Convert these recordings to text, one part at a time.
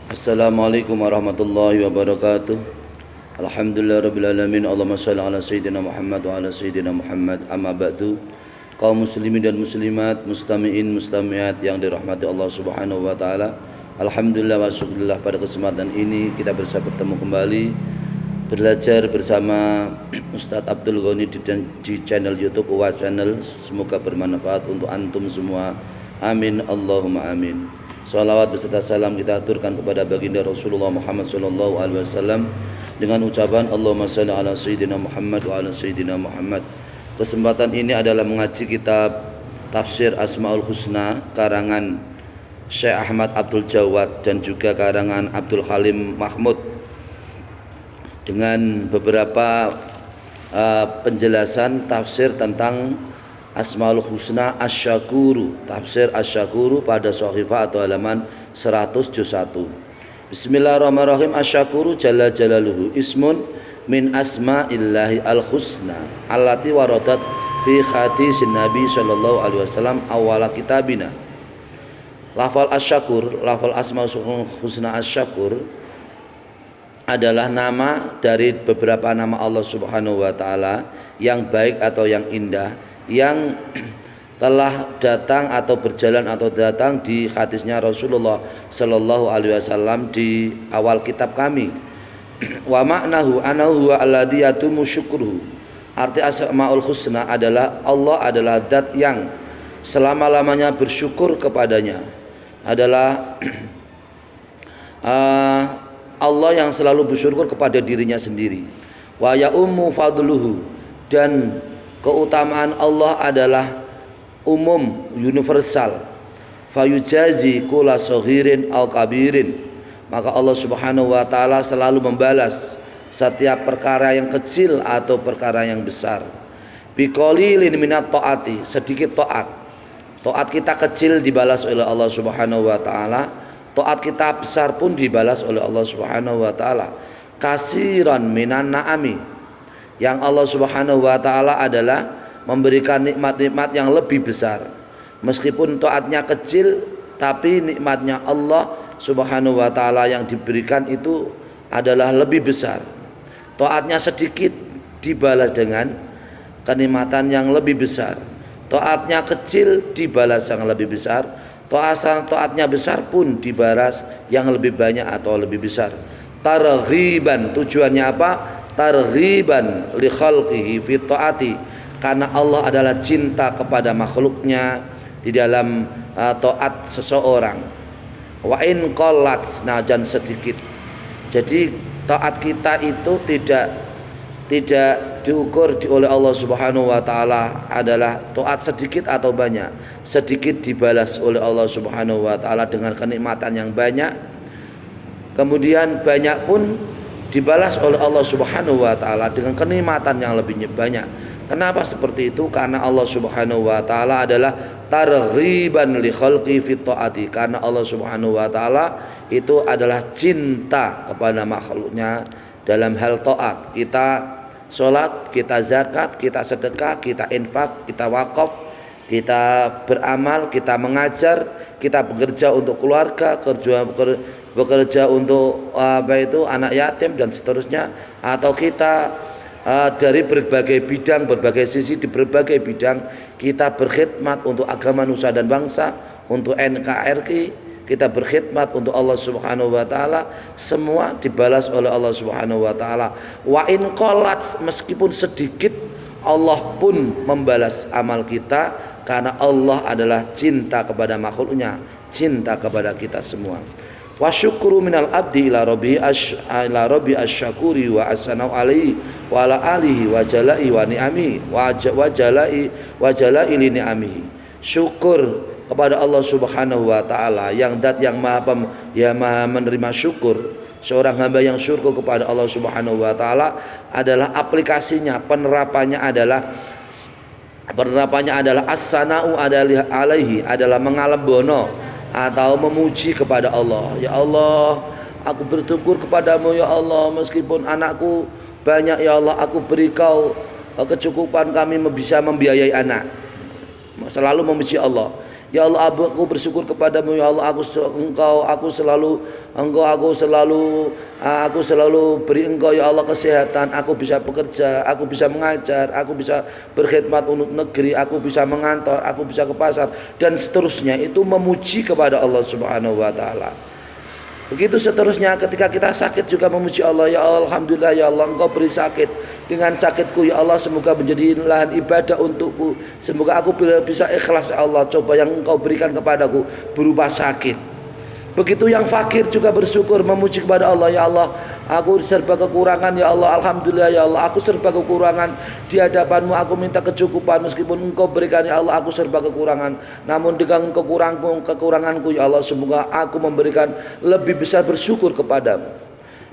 Assalamualaikum warahmatullahi wabarakatuh. Alhamdulillahirrabbilalamin. Allahumma salli ala sayyidina Muhammad wa ala sayyidina Muhammad. Amma ba'du. Kaum muslimin dan muslimat, mustami'in mustami'at yang dirahmati Allah subhanahu wa ta'ala, alhamdulillah wa syukurillah, pada kesempatan ini kita bisa bertemu kembali belajar bersama Ustadz Abdul Ghani di channel YouTube UWA Channel. Semoga bermanfaat untuk antum semua. Amin Allahumma amin. Salawat beserta salam kita aturkan kepada baginda Rasulullah Muhammad sallallahu alaihi wasallam dengan ucapan Allahumma shalli ala sayyidina Muhammad wa ala sayyidina Muhammad. Kesempatan ini adalah mengaji kitab Tafsir Asmaul Husna karangan Syekh Ahmad Abdul Jawad dan juga karangan Abdul Halim Mahmud, dengan beberapa penjelasan tafsir tentang Asmaul Husna Asy-Syakuru, tafsir Asy-Syakuru pada Shahifah atau halaman 100 juz 1. Bismillahirrahmanirrahim. Asy-Syakuru jalla jalaluhu ismun min asma'illahi al-husna allati waradat fi hadisin Nabi sallallahu alaihi wasallam awwala kitabina. Lafal Asy-Syakur, lafal Asmaul Husna Asy-Syakur adalah nama dari beberapa nama Allah Subhanahu wa taala yang baik atau yang indah, yang telah datang atau berjalan atau datang di hadisnya Rasulullah sallallahu alaihi wasallam di awal kitab kami. Wa ma'nahu anahu huwa alladhi yatumu syukruhu. Arti Asmaul Husna adalah Allah adalah zat yang selama-lamanya bersyukur kepadanya, adalah Allah yang selalu bersyukur kepada dirinya sendiri. Wa ya'ummu fadluhu, dan keutamaan Allah adalah umum, universal. Fayujazi kula saghirin au kabirin, maka Allah Subhanahu wa taala selalu membalas setiap perkara yang kecil atau perkara yang besar. Biqalilin minat taati, sedikit taat. Taat kita kecil dibalas oleh Allah Subhanahu wa taala, taat kita besar pun dibalas oleh Allah Subhanahu wa taala. Kasiran minan na'ami, yang Allah Subhanahu wa taala adalah memberikan nikmat-nikmat yang lebih besar. Meskipun taatnya kecil, tapi nikmatnya Allah Subhanahu wa taala yang diberikan itu adalah lebih besar. Taatnya sedikit dibalas dengan kenikmatan yang lebih besar. Taatnya kecil dibalas yang lebih besar. Taatnya besar pun dibalas yang lebih banyak atau lebih besar. Targhiban, tujuannya apa? Targhiban li khalqihi fi taati, karena Allah adalah cinta kepada makhluknya di dalam taat seseorang. Wa in qallat, najan sedikit. Jadi taat kita itu tidak diukur oleh Allah Subhanahu wa taala adalah taat sedikit atau banyak. Sedikit dibalas oleh Allah Subhanahu wa taala dengan kenikmatan yang banyak, kemudian banyak pun dibalas oleh Allah Subhanahu wa taala dengan kenikmatan yang lebih banyak. Kenapa seperti itu? Karena Allah Subhanahu wa taala adalah targhiban li khalqi fi taati, karena Allah Subhanahu wa taala itu adalah cinta kepada makhluknya dalam hal taat. Kita salat, kita zakat, kita sedekah, kita infak, kita wakaf, kita beramal, kita mengajar, kita bekerja untuk keluarga, bekerja untuk anak yatim dan seterusnya, atau kita dari berbagai bidang, berbagai sisi, di berbagai bidang kita berkhidmat untuk agama nusa dan bangsa, untuk NKRI, kita berkhidmat untuk Allah Subhanahu wa taala, semua dibalas oleh Allah Subhanahu wa taala. Wa in qallat, meskipun sedikit, Allah pun membalas amal kita, karena Allah adalah cinta kepada makhluknya, cinta kepada kita semua. Wa syukru minal abdi ila rabbi asy-syakuri wa asnau alaihi wa ala alihi wa jalai wa ni'ami wa jalai li ni'amihi. Syukur kepada Allah Subhanahu wa taala yang zat yang maha menerima syukur. Seorang hamba yang syukur kepada Allah Subhanahu wa taala adalah aplikasinya, penerapannya adalah as-sana'u alaihi, adalah mengalembono atau memuji kepada Allah. Ya Allah, aku bersyukur kepadamu ya Allah, meskipun anakku banyak ya Allah, aku beri kau kecukupan kami bisa membiayai anak. Selalu memuji Allah. Ya Allah, aku bersyukur kepadamu. Ya Allah, aku selalu beri Engkau ya Allah kesehatan. Aku bisa bekerja, aku bisa mengajar, aku bisa berkhidmat untuk negeri, aku bisa mengantor, aku bisa ke pasar dan seterusnya. Itu memuji kepada Allah Subhanahu wa taala. Begitu seterusnya, ketika kita sakit juga memuji Allah. Ya Allah, alhamdulillah ya Allah, Engkau beri sakit. Dengan sakitku ya Allah, semoga menjadi lahan ibadah untukku. Semoga aku bisa ikhlas ya Allah. Coba yang Engkau berikan kepadaku berupa sakit. Begitu yang fakir juga bersyukur, memuji kepada Allah. Ya Allah, aku serba kekurangan ya Allah. Alhamdulillah ya Allah, aku serba kekurangan. Di hadapanmu aku minta kecukupan. Meskipun Engkau berikan ya Allah, aku serba kekurangan. Namun dengan kekuranganku ya Allah, semoga aku memberikan lebih besar bersyukur kepadamu.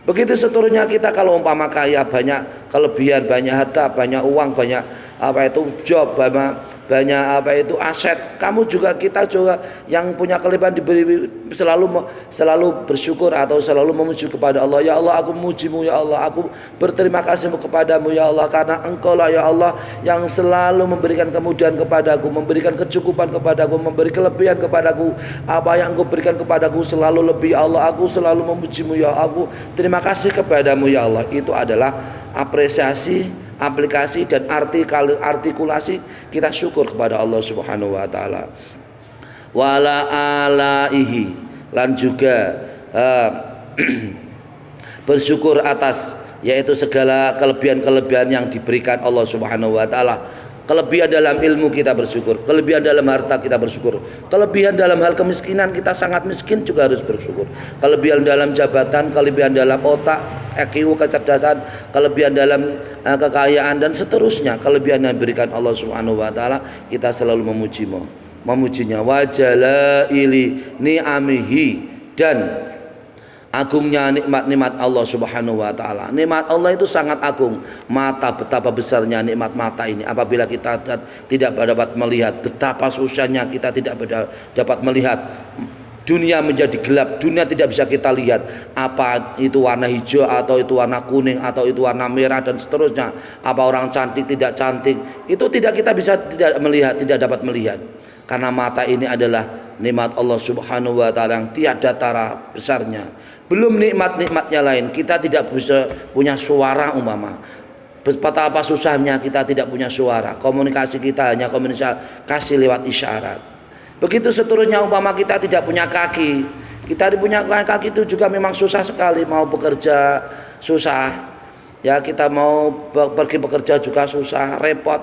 Begitu seterusnya kita, kalau umpama kaya, banyak kelebihan, banyak harta, banyak uang, banyak job, banyak aset. Kamu juga, kita juga yang punya kelebihan diberi, selalu bersyukur atau selalu memuji kepada Allah. Ya Allah, aku memujimu ya Allah, aku berterima kasih kepadamu ya Allah, karena Engkau lah ya Allah yang selalu memberikan kemudahan kepadaku, memberikan kecukupan kepadaku, memberi kelebihan kepadaku. Apa yang Engkau berikan kepadaku selalu lebih ya Allah. Aku selalu memujimu ya Allah, aku terima kasih kepadamu ya Allah. Itu adalah apresiasi, aplikasi dan artikulasi kita syukur kepada Allah Subhanahu wa taala. Wala alaihi, lan juga bersyukur atas yaitu segala kelebihan-kelebihan yang diberikan Allah Subhanahu wa taala. Kelebihan dalam ilmu kita bersyukur, kelebihan dalam harta kita bersyukur, kelebihan dalam hal kemiskinan, kita sangat miskin juga harus bersyukur, kelebihan dalam jabatan, kelebihan dalam otak, IQ, kecerdasan, kelebihan dalam kekayaan dan seterusnya, kelebihan yang diberikan Allah Subhanahu wa taala, kita selalu memujinya. Wa jalaili ni'amihi, dan agungnya nikmat-nikmat Allah Subhanahu wa taala. Nikmat Allah itu sangat agung. Mata, betapa besarnya nikmat mata ini. Apabila kita tidak dapat melihat, betapa susahnya kita tidak dapat melihat. Dunia menjadi gelap, dunia tidak bisa kita lihat. Apa itu warna hijau, atau itu warna kuning, atau itu warna merah dan seterusnya. Apa orang cantik, tidak cantik, itu kita bisa tidak melihat, tidak dapat melihat. Karena mata ini adalah nikmat Allah Subhanahu wa taala yang tiada tara besarnya. Belum nikmat-nikmatnya lain, kita tidak bisa punya suara umpama. Betapa susahnya kita tidak punya suara. Komunikasi kita hanya komunikasi lewat isyarat. Begitu seterusnya, umpama kita tidak punya kaki. Kita punya kaki itu juga memang susah sekali. Mau bekerja susah. Ya, kita mau pergi bekerja juga susah, repot.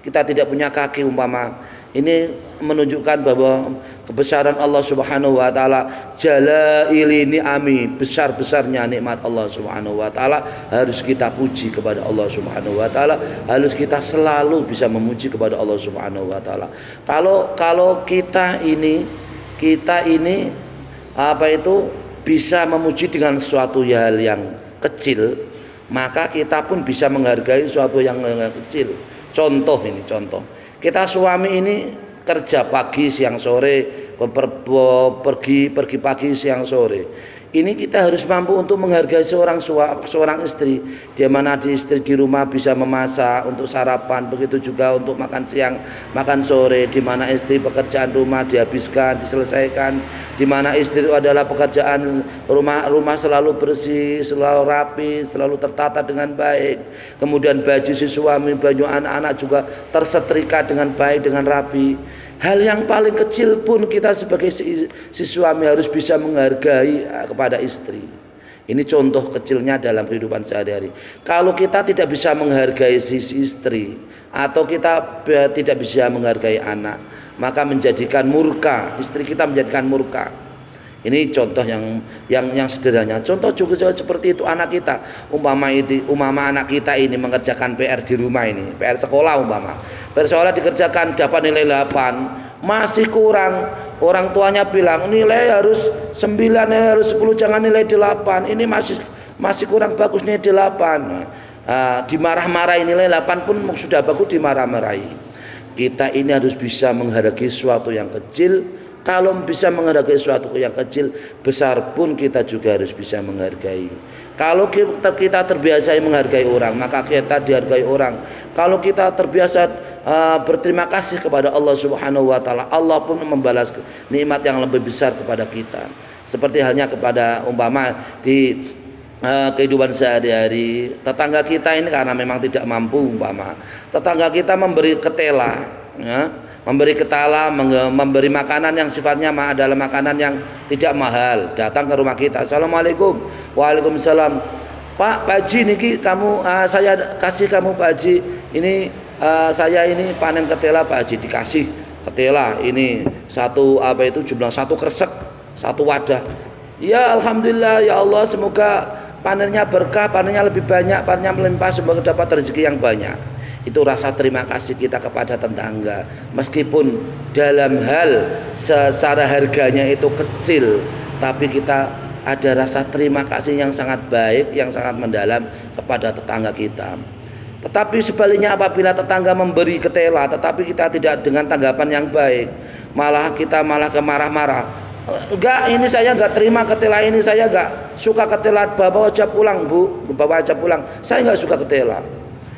Kita tidak punya kaki umpama. Ini menunjukkan bahwa kebesaran Allah Subhanahu wa taala, jalaili ni'ami, besar-besarnya nikmat Allah Subhanahu wa taala, harus kita puji kepada Allah Subhanahu wa taala, harus kita selalu bisa memuji kepada Allah Subhanahu wa taala. Kalau kita ini bisa memuji dengan suatu hal yang kecil, maka kita pun bisa menghargai suatu yang kecil. Contoh, kita suami ini kerja pagi siang sore, pergi pagi siang sore. Ini kita harus mampu untuk menghargai seorang istri. Di mana istri di rumah bisa memasak untuk sarapan, begitu juga untuk makan siang, makan sore. Di mana istri pekerjaan rumah dihabiskan, diselesaikan. Di mana istri itu adalah pekerjaan rumah selalu bersih, selalu rapi, selalu tertata dengan baik. Kemudian baju si suami, baju anak-anak juga tersetrika dengan baik, dengan rapi. Hal yang paling kecil pun kita sebagai si suami harus bisa menghargai kepada istri. Ini contoh kecilnya dalam kehidupan sehari-hari. Kalau kita tidak bisa menghargai si istri, atau kita tidak bisa menghargai anak, maka menjadikan murka, istri kita menjadikan murka. Ini contoh yang sederhana. Contoh juga seperti itu anak kita. Umpama anak kita ini mengerjakan PR di rumah ini, PR sekolah umpama. PR sekolah dikerjakan dapat nilai 8, masih kurang. Orang tuanya bilang nilai harus 9, nilai harus 10, jangan nilai 8. Ini masih kurang bagus nilai 8. Dimarah-marahi, nilai 8 pun sudah bagus dimarah-marahi. Kita ini harus bisa menghargai sesuatu yang kecil, Kalau bisa menghargai suatu yang kecil, besar pun kita juga harus bisa menghargai. Kalau kita terbiasa menghargai orang, maka kita dihargai orang. Kalau kita terbiasa berterima kasih kepada Allah Subhanahu wa taala, Allah pun membalas nikmat yang lebih besar kepada kita. Seperti halnya kepada umpama di kehidupan sehari-hari, tetangga kita ini karena memang tidak mampu, umpama tetangga kita memberi ketela, ya, memberi makanan yang sifatnya adalah makanan yang tidak mahal, datang ke rumah kita, assalamualaikum, waalaikumsalam, Pak Haji niki kamu saya kasih kamu Pak Haji ini, saya ini panen ketela Pak Haji, dikasih ketela ini satu jumlah satu kresek, satu wadah. Ya alhamdulillah ya Allah, semoga panennya berkah, panennya lebih banyak, panennya melimpah, semoga dapat rezeki yang banyak. Itu rasa terima kasih kita kepada tetangga, meskipun dalam hal secara harganya itu kecil, tapi kita ada rasa terima kasih yang sangat baik, yang sangat mendalam kepada tetangga kita. Tetapi sebaliknya apabila tetangga memberi ketela tetapi kita tidak dengan tanggapan yang baik, kita malah kemarah-marah, enggak, ini saya enggak terima ketela ini, saya enggak suka ketela, bawa aja pulang Bu, bawa aja pulang, saya enggak suka ketela.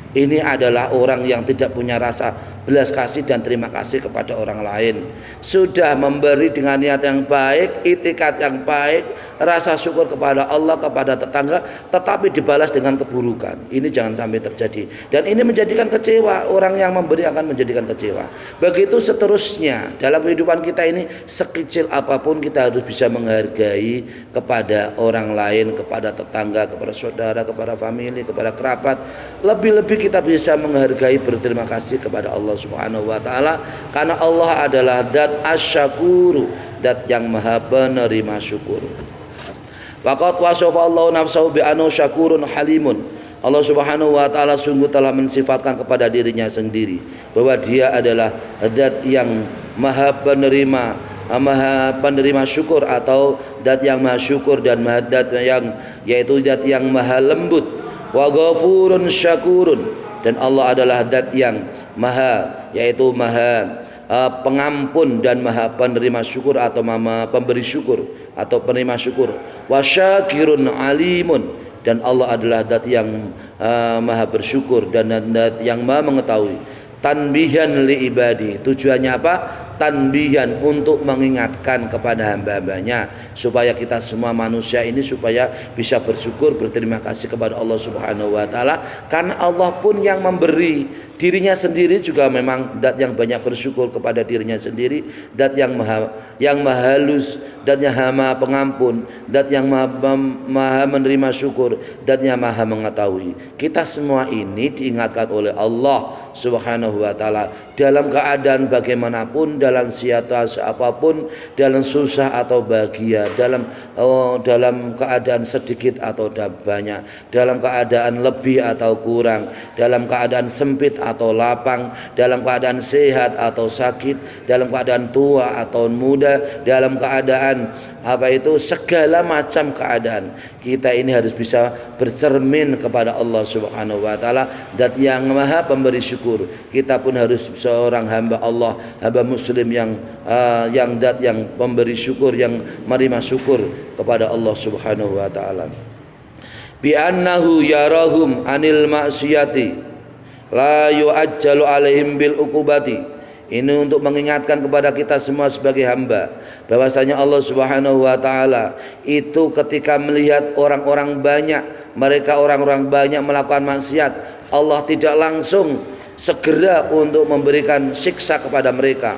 Ini adalah orang yang tidak punya rasa belas kasih dan terima kasih kepada orang lain. Sudah memberi dengan niat yang baik, itikad yang baik, rasa syukur kepada Allah, kepada tetangga, tetapi dibalas dengan keburukan. Ini jangan sampai terjadi. Dan ini menjadikan kecewa, orang yang memberi akan menjadikan kecewa. Begitu seterusnya dalam kehidupan kita ini, sekecil apapun kita harus bisa menghargai kepada orang lain, kepada tetangga, kepada saudara, kepada famili, kepada kerabat. Lebih-lebih kita bisa menghargai, berterima kasih kepada Allah Subhanahu wa taala, karena Allah adalah zat asy-syakuru, zat yang maha penerima syukur. Waqad wasafa Allah nafsahu bi annahu syakurun halimun. Allah Subhanahu wa taala sungguh telah mensifatkan kepada dirinya sendiri bahwa dia adalah zat yang maha penerima syukur, atau zat yang maha syukur, dan zat yang yaitu zat yang maha lembut. Wa ghafurun syakurun, dan Allah adalah zat yang maha, yaitu maha pengampun dan maha penerima syukur, atau maha pemberi syukur atau penerima syukur. Wa syakirun alimun, dan Allah adalah zat yang maha bersyukur dan zat yang maha mengetahui. Tanbihan li ibadi, tujuannya apa? Tanbihan, untuk mengingatkan kepada hamba-hambanya, supaya kita semua manusia ini supaya bisa bersyukur, berterima kasih kepada Allah Subhanahu wa taala, karena Allah pun yang memberi. Dirinya sendiri juga memang zat yang banyak bersyukur kepada dirinya sendiri, zat yang maha halus, zat yang maha pengampun, zat yang maha menerima syukur, zat yang maha mengetahui. Kita semua ini diingatkan oleh Allah Subhanahu wa taala dalam keadaan bagaimanapun, dalam situasi apapun, dalam susah atau bahagia, dalam keadaan sedikit atau banyak, dalam keadaan lebih atau kurang, dalam keadaan sempit atau lapang, dalam keadaan sehat atau sakit, dalam keadaan tua atau muda, dalam keadaan segala macam keadaan, kita ini harus bisa bercermin kepada Allah Subhanahu wa taala, zat yang maha pemberi syukur. Kita pun harus seorang hamba Allah, hamba muslim yang zat yang pemberi syukur, yang menerima syukur kepada Allah Subhanahu wa taala. Bi annahu yarahum anil ma'siyati la yu'ajjalu alaihim bil uqubati. Ini untuk mengingatkan kepada kita semua sebagai hamba, bahwasanya Allah Subhanahu wa taala itu ketika melihat orang-orang banyak melakukan maksiat, Allah tidak langsung segera untuk memberikan siksa kepada mereka.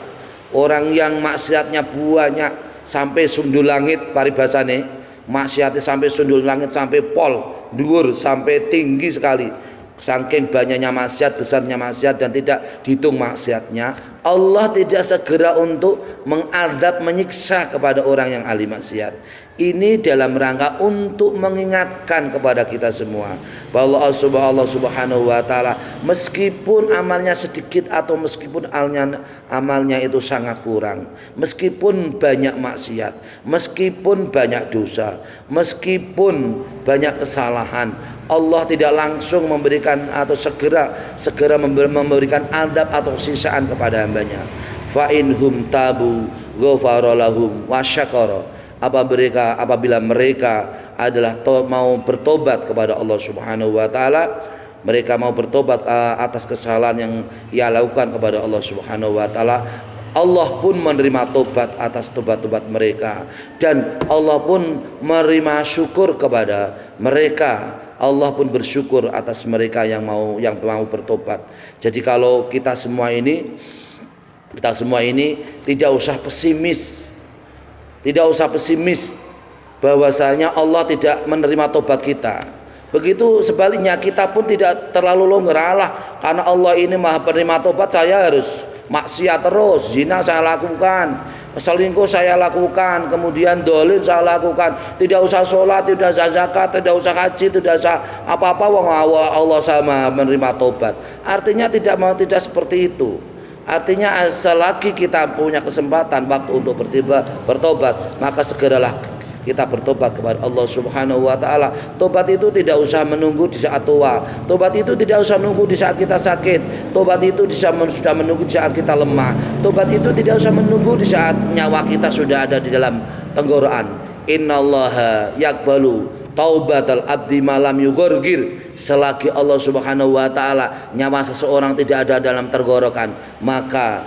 Orang yang maksiatnya banyak sampai sundul langit, paribasane maksiatnya sampai sundul langit, sampai pol dhuwur, sampai tinggi sekali, saking banyaknya maksiat, besarnya maksiat, dan tidak dihitung maksiatnya, Allah tidak segera untuk mengadab, menyiksa kepada orang yang ahli maksiat. Ini dalam rangka untuk mengingatkan kepada kita semua bahwa Allah Subhanahu wa taala, meskipun amalnya sedikit atau meskipun amalnya itu sangat kurang, meskipun banyak maksiat, meskipun banyak dosa, meskipun banyak kesalahan, Allah tidak langsung memberikan atau segera memberikan adab atau sisaan kepada hambanya. Fa inhum tabu ghafara lahum wa syakara, apabila mereka adalah mau bertobat kepada Allah Subhanahu wa taala, mereka mau bertobat atas kesalahan yang ia lakukan kepada Allah Subhanahu wa taala, Allah pun menerima tobat atas tobat-tobat mereka, dan Allah pun menerima syukur kepada mereka. Allah pun bersyukur atas mereka yang mau bertobat. Jadi kalau kita semua ini tidak usah pesimis bahwasanya Allah tidak menerima tobat kita. Begitu sebaliknya, kita pun tidak terlalu longgar, karena Allah ini Maha penerima tobat, saya harus maksiat terus, zina saya lakukan, selingkuh saya lakukan, kemudian dolim saya lakukan, tidak usah sholat, tidak usah zakat, tidak usah haji, tidak usah apa-apa, Allah sama menerima tobat. Artinya tidak seperti itu. Artinya selagi kita punya kesempatan waktu untuk bertobat, maka segeralah kita bertobat kepada Allah Subhanahu wa taala. Tobat itu tidak usah menunggu di saat tua. Tobat itu tidak usah menunggu di saat kita sakit. Tobat itu sudah menunggu di saat kita lemah. Tobat itu tidak usah menunggu di saat nyawa kita sudah ada di dalam tenggorokan. Innallaha yaqbalu taubatal abdi malam yughargir. Selagi Allah Subhanahu wa taala nyawa seseorang tidak ada dalam tenggorokan, maka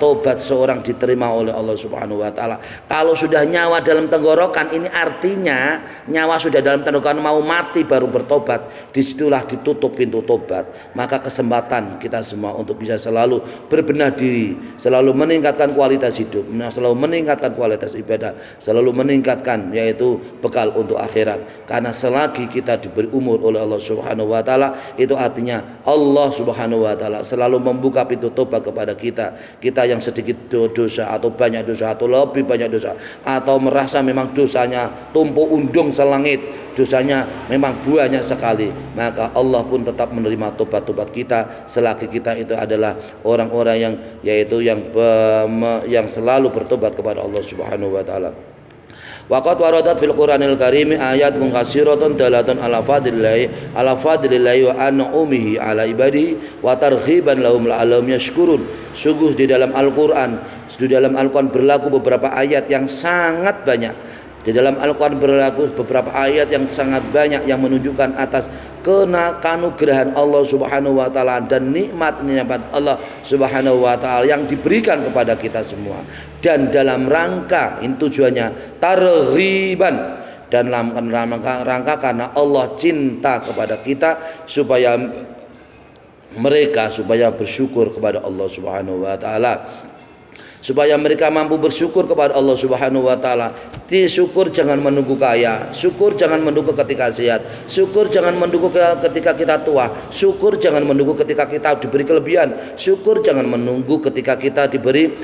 tobat seorang diterima oleh Allah Subhanahu wa taala. Kalau sudah nyawa dalam tenggorokan, ini artinya nyawa sudah dalam tenggorokan, mau mati baru bertobat. Disitulah ditutup pintu tobat. Maka kesempatan kita semua untuk bisa selalu berbenah diri, selalu meningkatkan kualitas hidup, selalu meningkatkan kualitas ibadah, selalu meningkatkan yaitu bekal untuk akhirat. Karena selagi kita diberi umur oleh Allah Subhanahu wa taala, itu artinya Allah Subhanahu wa taala selalu membuka pintu tobat kepada kita yang sedikit dosa atau banyak dosa atau lebih banyak dosa, atau merasa memang dosanya tumpuk undung selangit, dosanya memang banyak sekali, maka Allah pun tetap menerima tobat-tobat kita selagi kita itu adalah orang-orang yang selalu bertobat kepada Allah Subhanahu wa taala. Waqad waradat fil Qur'anil Karim ayat katsiratun dalatun ala fadlillahi wa an'umihi ala ibadihi wa targhiban lahum la'allahum yashkurun. Sungguh di dalam Al-Qur'an berlaku beberapa ayat yang sangat banyak. Di dalam Al-Quran berlaku beberapa ayat yang sangat banyak yang menunjukkan atas kanugrahan Allah Subhanahu wa taala dan nikmat Allah Subhanahu wa taala yang diberikan kepada kita semua. Dan dalam rangka ini tujuannya targhiban, dan dalam rangka karena Allah cinta kepada kita supaya bersyukur kepada Allah Subhanahu wa taala, supaya mereka mampu bersyukur kepada Allah Subhanahu wa taala. Syukur jangan menunggu kaya, syukur jangan menunggu ketika sehat, syukur jangan menunggu ketika kita tua, syukur jangan menunggu ketika kita diberi kelebihan, syukur jangan menunggu ketika kita diberi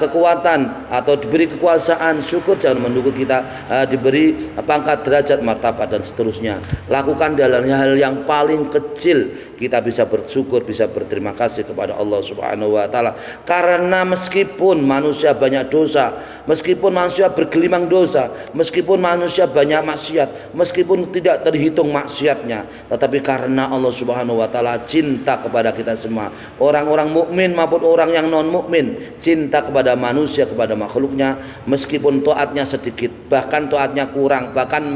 kekuatan atau diberi kekuasaan, syukur jangan menunggu kita diberi pangkat, derajat, martabat dan seterusnya. Lakukan dalam hal yang paling kecil kita bisa bersyukur, bisa berterima kasih kepada Allah Subhanahu wa taala. Karena meskipun manusia banyak dosa, meskipun manusia bergelimang dosa, meskipun manusia banyak maksiat, meskipun tidak terhitung maksiatnya, tetapi karena Allah Subhanahu wa taala cinta kepada kita semua, orang-orang mukmin maupun orang yang non mukmin, cinta kepada manusia, kepada makhluknya, meskipun taatnya sedikit, bahkan taatnya kurang, bahkan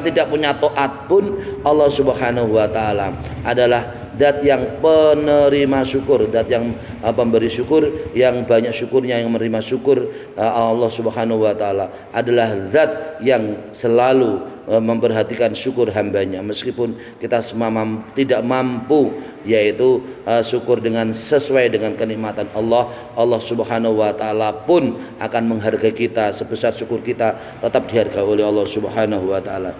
tidak punya taat pun, Allah Subhanahu wa taala adalah zat yang penerima syukur, zat yang pemberi syukur, yang banyak syukurnya, yang menerima syukur. Allah Subhanahu wa taala adalah zat yang selalu memperhatikan syukur hambanya, meskipun kita semua tidak mampu yaitu syukur dengan sesuai dengan kenikmatan Allah. Allah Subhanahu wa taala pun akan menghargai kita sebesar syukur kita tetap dihargai oleh Allah Subhanahu wa taala.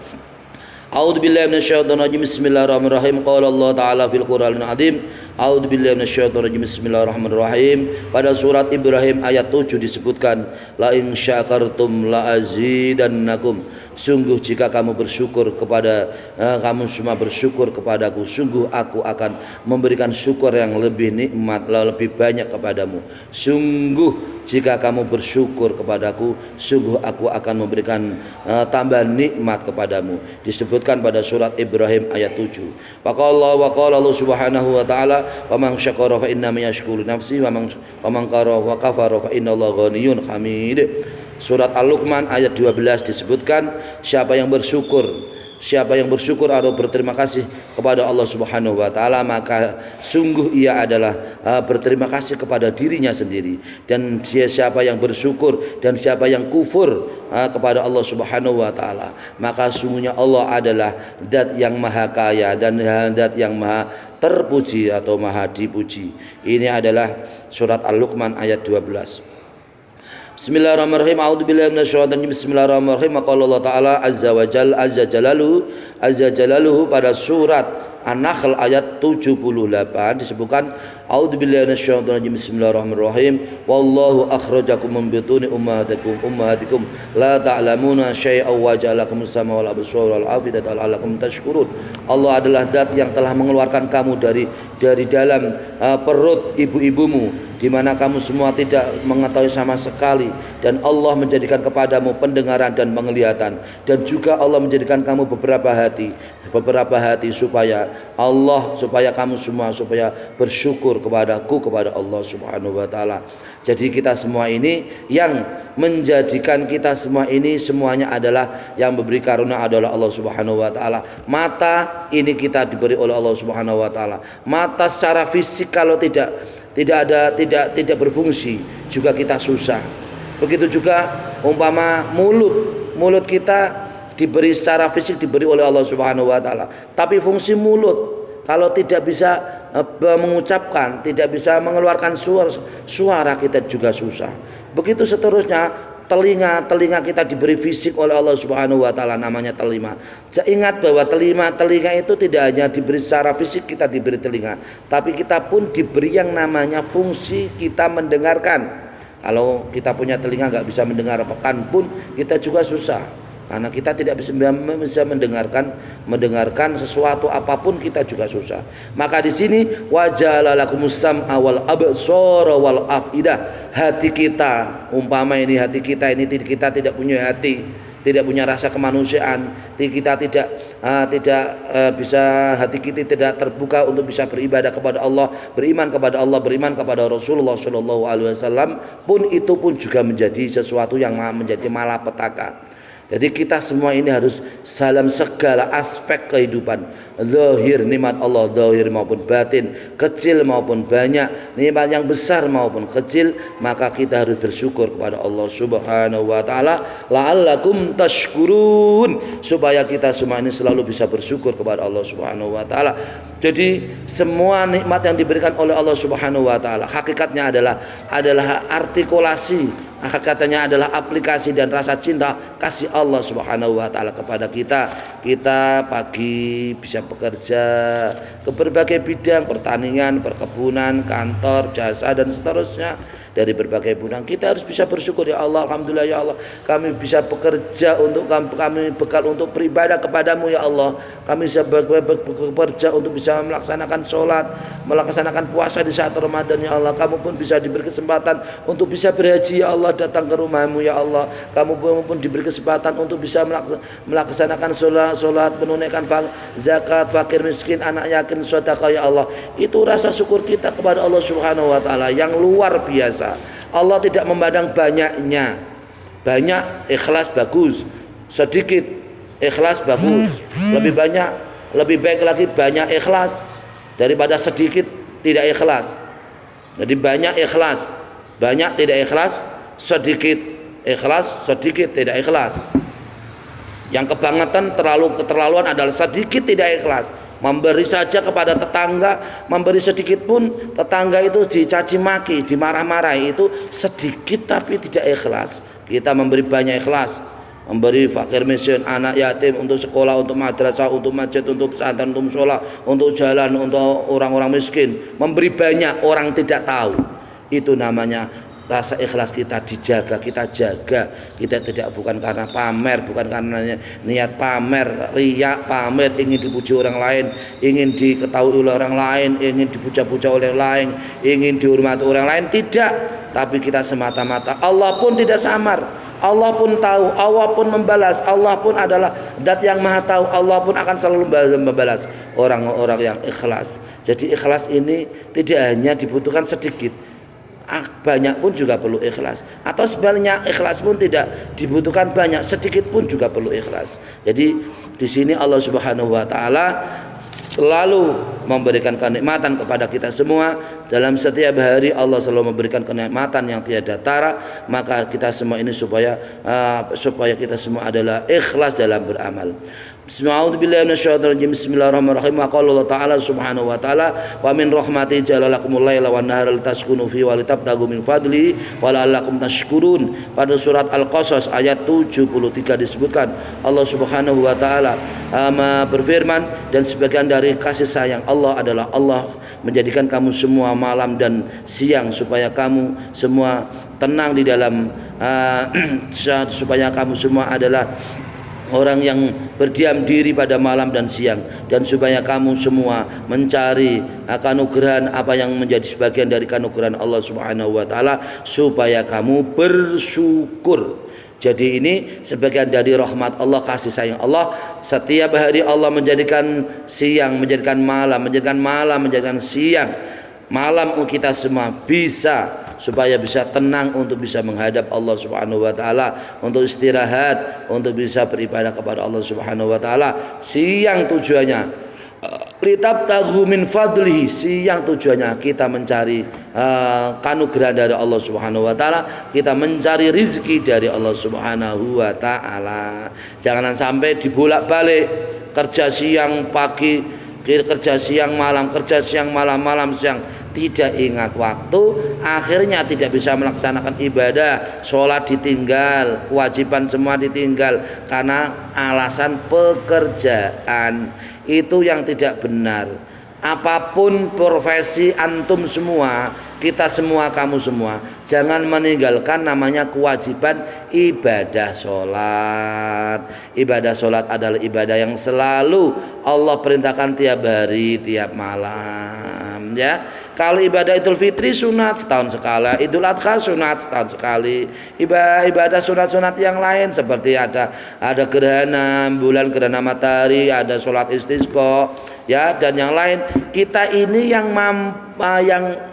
A'udzu billahi minasyaitonir rajim. Bismillahirrahmanirrahim. Qala Allah Ta'ala fil Qur'anil Azim. A'udzu billahi minasyaitonir rajim. Bismillahirrahmanirrahim. Pada surat Ibrahim ayat 7 disebutkan, la in syakartum la azidannakum. Sungguh jika kamu bersyukur kamu semua bersyukur kepadaku, sungguh aku akan memberikan syukur yang lebih nikmat, lebih banyak kepadamu. Sungguh jika kamu bersyukur kepadaku, sungguh aku akan memberikan tambah nikmat kepadamu. Disebutkan pada surat Ibrahim ayat 7. Wa qala Allah Subhanahu wa taala, wa man syakara fa inna ma yashkuru nafsi wa man kafara fa innallaha ghaniyyun hamid. Surat Al-Luqman ayat 12 disebutkan siapa yang bersyukur atau berterima kasih kepada Allah Subhanahu wa taala, maka sungguh ia adalah berterima kasih kepada dirinya sendiri. Dan siapa yang bersyukur dan siapa yang kufur kepada Allah Subhanahu wa taala, maka sungguhnya Allah adalah zat yang maha kaya dan zat yang maha terpuji atau maha dipuji. Ini adalah surat Al-Luqman ayat 12. Bismillahirrahmanirrahim. A'udzubillahi minasyaitonir rajim. Bismillahirrahmanirrahim. Qala Allah Ta'ala azza wa jalla azza jalaluhu pada surat An-Nahl ayat 78 disebutkan a'udzubillahi minasyaitonir rajim. Bismillahirrahmanirrahim. Wallahu akhrajakum min butuni ummahatikum la ta'lamuna syai'an wa ja'alakumus sam'a wal absara wal afidata la'allakum tashkurun. Allah adalah zat yang telah mengeluarkan kamu dari dalam perut ibu-ibumu, di mana kamu semua tidak mengetahui sama sekali, dan Allah menjadikan kepadamu pendengaran dan penglihatan, dan juga Allah menjadikan kamu beberapa hati supaya kamu semua supaya bersyukur kepada Allah Subhanahu wa taala. Jadi kita semua ini yang menjadikan kita semua ini semuanya adalah yang memberi karunia adalah Allah Subhanahu wa taala. Mata ini kita diberi oleh Allah Subhanahu wa taala. Mata secara fisik kalau tidak berfungsi juga kita susah. Begitu juga umpama mulut kita diberi secara fisik diberi oleh Allah Subhanahu wa taala, tapi fungsi mulut kalau tidak bisa mengucapkan, tidak bisa mengeluarkan suara kita juga susah. Begitu seterusnya, telinga kita diberi fisik oleh Allah Subhanahu wa taala, namanya telinga. Ingat bahwa telinga itu tidak hanya diberi secara fisik, kita diberi telinga, tapi kita pun diberi yang namanya fungsi kita mendengarkan. Kalau kita punya telinga nggak bisa mendengarkan pun kita juga susah, karena kita tidak bisa mendengarkan sesuatu apapun, kita juga susah. Maka di sini wajalalakumus sam'a wal absara wal afidah. Hati kita, umpama ini hati kita tidak punya hati, tidak punya rasa kemanusiaan, kita tidak bisa, hati kita tidak terbuka untuk bisa beribadah kepada Allah, beriman kepada Allah, beriman kepada Rasulullah Shallallahu Alaihi Wasallam pun, itu pun juga menjadi sesuatu yang menjadi malapetaka. Jadi kita semua ini harus dalam segala aspek kehidupan, zahir nikmat Allah, zahir maupun batin, kecil maupun banyak, nikmat yang besar maupun kecil, maka kita harus bersyukur kepada Allah Subhanahu wa taala, la'allakum tashkurun, supaya kita semua ini selalu bisa bersyukur kepada Allah Subhanahu wa taala. Jadi semua nikmat yang diberikan oleh Allah Subhanahu wa taala hakikatnya adalah artikulasi, hakikatnya adalah aplikasi dan rasa cinta kasih Allah Subhanahu wa taala kepada kita. Kita pagi bisa bekerja ke berbagai bidang, pertanian, perkebunan, kantor, jasa dan seterusnya. Dari berbagai bidang kita harus bisa bersyukur, ya Allah, alhamdulillah ya Allah, kami bisa bekerja untuk kami bekal untuk beribadah kepadamu ya Allah. Kami bisa bekerja untuk bisa melaksanakan sholat, melaksanakan puasa di saat Ramadan ya Allah. Kamu pun bisa diberi kesempatan untuk bisa berhaji ya Allah, datang ke rumahmu ya Allah. Kamu pun diberi kesempatan untuk bisa melaksanakan sholat, menunaikan zakat, fakir miskin, anak yatim, sedekah ya Allah. Itu rasa syukur kita kepada Allah Subhanahu wa taala yang luar biasa. Allah tidak memandang banyaknya. Banyak ikhlas bagus, sedikit ikhlas bagus. Lebih baik lagi banyak ikhlas daripada sedikit tidak ikhlas. Jadi banyak ikhlas, banyak tidak ikhlas, sedikit ikhlas, sedikit tidak ikhlas. Yang keterlaluan adalah sedikit tidak ikhlas. Memberi saja kepada tetangga, memberi sedikit pun tetangga itu dicaci maki, dimarah-marahi, itu sedikit tapi tidak ikhlas. Kita memberi banyak ikhlas, memberi fakir miskin, anak yatim, untuk sekolah, untuk madrasah, untuk masjid, untuk pesantren, untuk sholat, untuk jalan, untuk orang-orang miskin. Memberi banyak, orang tidak tahu. Itu namanya rasa ikhlas kita dijaga, kita jaga. Kita bukan karena pamer, bukan karena niat pamer, riya, pamer, ingin dipuji orang lain, ingin diketahui oleh orang lain, ingin dipuja-puja oleh orang lain, ingin dihormati orang lain, tidak. Tapi kita semata-mata, Allah pun tidak samar. Allah pun tahu, Allah pun membalas, Allah pun adalah zat yang maha tahu, Allah pun akan selalu membalas orang-orang yang ikhlas. Jadi ikhlas ini tidak hanya dibutuhkan sedikit, banyak pun juga perlu ikhlas, atau sebaliknya ikhlas pun tidak dibutuhkan banyak, sedikit pun juga perlu ikhlas. Jadi di sini Allah Subhanahu wa taala selalu memberikan kenikmatan kepada kita semua. Dalam setiap hari Allah selalu memberikan kenikmatan yang tiada tara. Maka kita semua ini supaya kita semua adalah ikhlas dalam beramal. Bismillahirrahmanirrahim. Wa qala Allah Ta'ala subhanahu wa ta'ala wa min rahmati ja'alalakumul laila wan nahara litaskunu fi wa litabtagu min fadli wa la'allakum tashkurun. Pada surat Al-Qasas ayat 73 disebutkan Allah subhanahu wa ta'ala berfirman, dan sebagian dari kasih sayang Allah adalah Allah menjadikan kamu semua malam dan siang supaya kamu semua tenang di dalam supaya kamu semua adalah orang yang berdiam diri pada malam dan siang, dan supaya kamu semua mencari kanugrahan apa yang menjadi sebagian dari kanugrahan Allah Subhanahu wa taala, supaya kamu bersyukur. Jadi ini sebagian dari rahmat Allah, kasih sayang Allah. Setiap hari Allah menjadikan siang, menjadikan malam, menjadikan siang. Malam kita semua bisa, supaya bisa tenang untuk bisa menghadap Allah Subhanahu wa taala, untuk istirahat, untuk bisa beribadah kepada Allah Subhanahu wa taala. Siang tujuannya litabtaghu min fadlihi, siang tujuannya kita mencari kanugerah dari Allah Subhanahu wa taala, kita mencari rizki dari Allah Subhanahu wa taala. Jangan sampai dibolak-balik, kerja siang pagi, kerja siang malam, kerja siang malam, malam siang, tidak ingat waktu, akhirnya tidak bisa melaksanakan ibadah, sholat ditinggal, kewajiban semua ditinggal karena alasan pekerjaan. Itu yang tidak benar. Apapun profesi antum semua, kita semua, kamu semua, jangan meninggalkan namanya kewajiban ibadah sholat. Ibadah sholat adalah ibadah yang selalu Allah perintahkan tiap hari, tiap malam, ya. Kalau ibadah Idul Fitri sunat setahun sekali, Idul Adha sunat setahun sekali. Ibadah sunat-sunat yang lain seperti ada gerhana bulan, gerhana matahari, ada sholat istisqa, ya, dan yang lain. Kita ini yang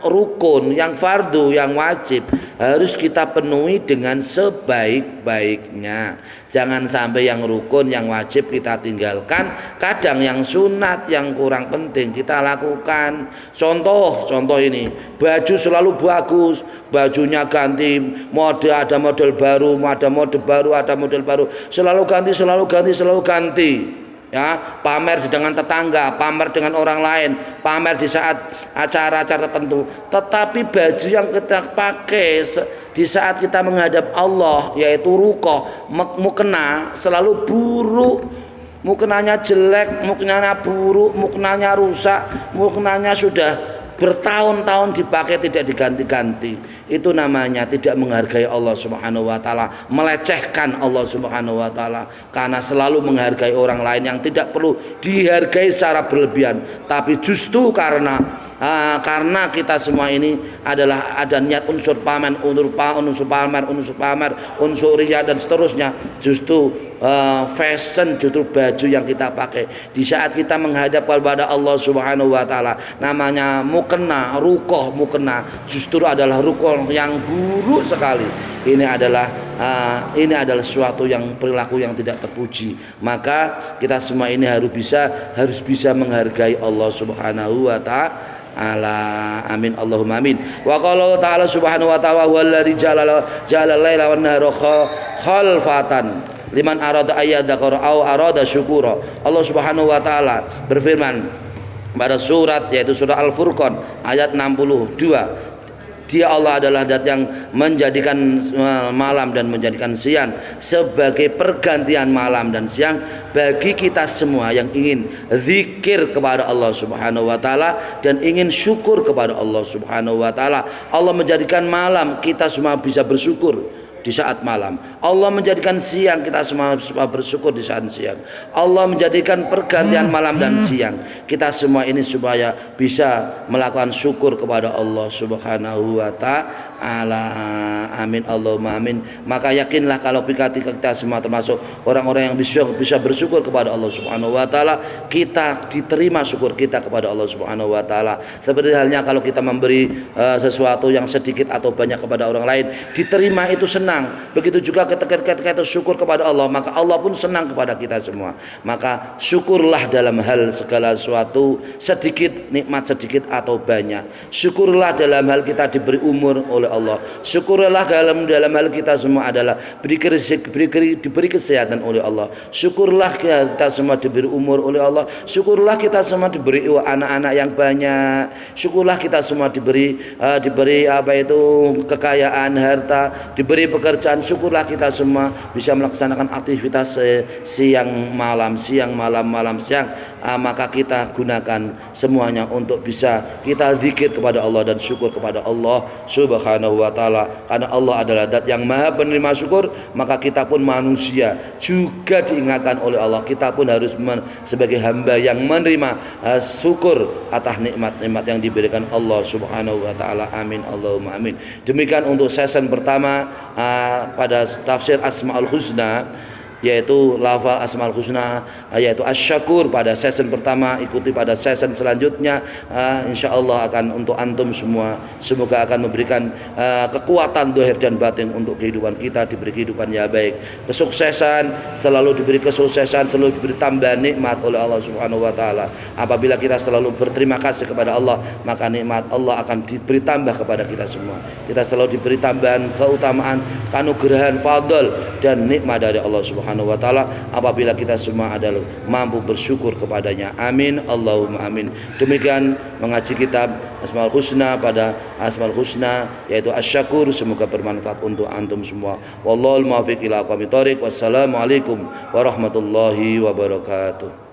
rukun, yang fardu, yang wajib harus kita penuhi dengan sebaik-baiknya. Jangan sampai yang rukun, yang wajib kita tinggalkan. Kadang yang sunat, yang kurang penting kita lakukan. Contoh ini, baju selalu bagus, bajunya ganti mode, ada model baru, ada mode baru, ada model baru, selalu ganti. Ya, pamer dengan tetangga, pamer dengan orang lain, pamer di saat acara-acara tertentu. Tetapi baju yang kita pakai di saat kita menghadap Allah, yaitu rukoh, mukena, selalu buruk, mukenanya jelek, mukenanya buruk, mukenanya rusak, mukenanya sudah bertahun-tahun dipakai tidak diganti-ganti. Itu namanya tidak menghargai Allah Subhanahu wa taala, melecehkan Allah Subhanahu wa taala, karena selalu menghargai orang lain yang tidak perlu dihargai secara berlebihan. Tapi justru karena kita semua ini adalah ada niat unsur pamer, unsur riya dan seterusnya, justru fashion, justru baju yang kita pakai di saat kita menghadap kepada Allah Subhanahu wa taala, namanya mukena, rukoh mukena, justru adalah rukoh yang buruk sekali. Ini adalah suatu yang perilaku yang tidak terpuji. Maka kita semua ini harus bisa menghargai Allah Subhanahu wa ta'ala. Amin Allahumma amin. Wa qala ta'ala subhanahu wa ta'ala huwallazi ja'ala laila wan nahara khalfatan liman arada ayyadzakara aw arada syukura. Allah Subhanahu wa taala berfirman pada surat, yaitu surah Al-Furqan ayat 62. Dia Allah adalah zat yang menjadikan malam dan menjadikan siang sebagai pergantian malam dan siang bagi kita semua yang ingin zikir kepada Allah Subhanahu wa taala dan ingin syukur kepada Allah Subhanahu wa taala. Allah menjadikan malam kita semua bisa bersyukur. di saat malam. Allah menjadikan siang, kita semua bersyukur di saat siang. Allah menjadikan pergantian malam dan siang, kita semua ini supaya bisa melakukan syukur kepada Allah Subhanahu wa ta'ala. Amin Allahumma amin. Maka yakinlah kalau kita semua termasuk orang-orang yang bisa bersyukur kepada Allah Subhanahu wa ta'ala, kita diterima syukur kita kepada Allah Subhanahu wa ta'ala. Seperti halnya kalau kita memberi sesuatu yang sedikit atau banyak kepada orang lain, diterima itu senang. Begitu juga ketika kita syukur kepada Allah, maka Allah pun senang kepada kita semua. Maka syukurlah dalam hal segala sesuatu, sedikit nikmat sedikit atau banyak. Syukurlah dalam hal kita diberi umur oleh Allah. Syukurlah dalam hal kita semua adalah diberi kesehatan oleh Allah. Syukurlah kita semua diberi umur oleh Allah. Syukurlah kita semua diberi anak-anak yang banyak. Syukurlah kita semua diberi kekayaan, harta, diberi pekerjaan. Syukurlah kita semua bisa melaksanakan aktivitas siang malam, malam siang. Maka kita gunakan semuanya untuk bisa kita zikir kepada Allah dan syukur kepada Allah Subhanahu wa ta'ala. Karena Allah adalah zat yang maha penerima syukur, maka kita pun manusia juga diingatkan oleh Allah. Kita pun harus sebagai hamba yang menerima syukur atas nikmat-nikmat yang diberikan Allah Subhanahu wa ta'ala. Amin Allahumma amin. Demikian untuk sesi pertama pada tafsir Asmaul Husna, yaitu lafal Asmaul Husna, yaitu Asy-Syakur pada sesi pertama. Ikuti pada sesi selanjutnya, insyaallah akan untuk antum semua. Semoga akan memberikan kekuatan zahir dan batin untuk kehidupan kita, diberi kehidupan yang baik, kesuksesan, selalu diberi kesuksesan, selalu diberi tambahan nikmat oleh Allah Subhanahu wa ta'ala. Apabila kita selalu berterima kasih kepada Allah, maka nikmat Allah akan diberi tambah kepada kita semua. Kita selalu diberi tambahan keutamaan, kanugrahan, fadl dan nikmat dari Allah Subhanahu wa ta'ala apabila kita semua adalah mampu bersyukur kepadanya. Amin Allahumma amin. Demikian mengaji kitab Asmaul Husna pada Asmaul Husna, yaitu Asy-Syakur. Semoga bermanfaat untuk antum semua. Wallahul muwaffiq ila aqwamit thoriq. Wassalamualaikum warahmatullahi wabarakatuh.